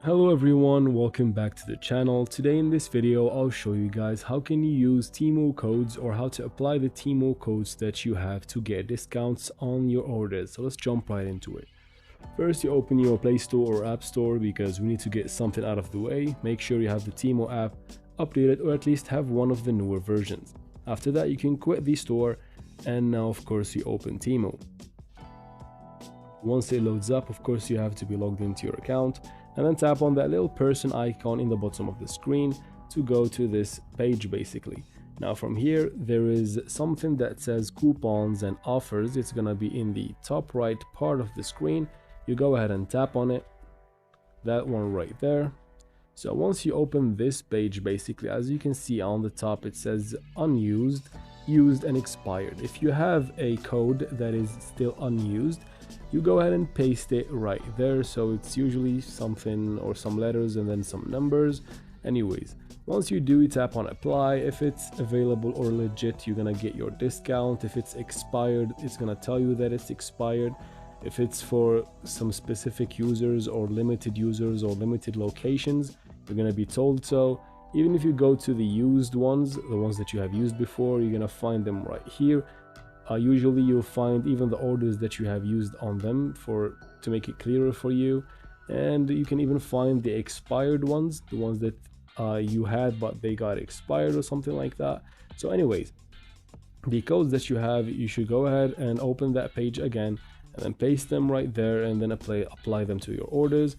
Hello everyone, welcome back to the channel. Today in this video I'll show you guys how can you use Temu codes or how to apply the Temu codes that you have to get discounts on your orders. So let's jump right into it. First, you open your Play Store or App Store because we need to get something out of the way. Make sure you have the Temu app updated or at least have one of the newer versions. After that, you can quit the store and now of course you open Temu. Once it loads up, of course you have to be logged into your account and then tap on that little person icon in the bottom of the screen to go to this page basically. Now from here there is something that says coupons and offers. It's gonna be in the top right part of the screen. You go ahead and tap on it, that one right there. So once you open this page, basically as you can see on the top it says unused, used and expired. If you have a code that is still unused, you go ahead and paste it right there. So it's usually something or some letters and then some numbers. Anyways, once you do, you tap on apply. If it's available or legit, you're gonna get your discount. If it's expired, it's gonna tell you that it's expired. If it's for some specific users or limited locations, you're gonna be told so. Even if you go to the used ones, the ones that you have used before, you're gonna find them right here. Usually you'll find even the orders that you have used on them to make it clearer for you, and you can even find the expired ones, the ones that you had but they got expired or something like that. So anyways, the codes that you have, you should go ahead and open that page again and then paste them right there and then apply them to your orders.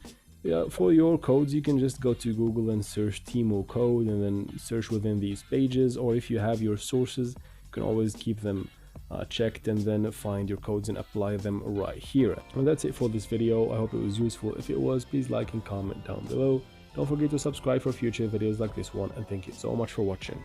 For your codes, you can just go to Google and search Temu code and then search within these pages, or if you have your sources, you can always keep them checked and then find your codes and apply them right here. And that's it for this video. I hope it was useful. If it was, please like and comment down below. Don't forget to subscribe for future videos like this one, and thank you so much for watching.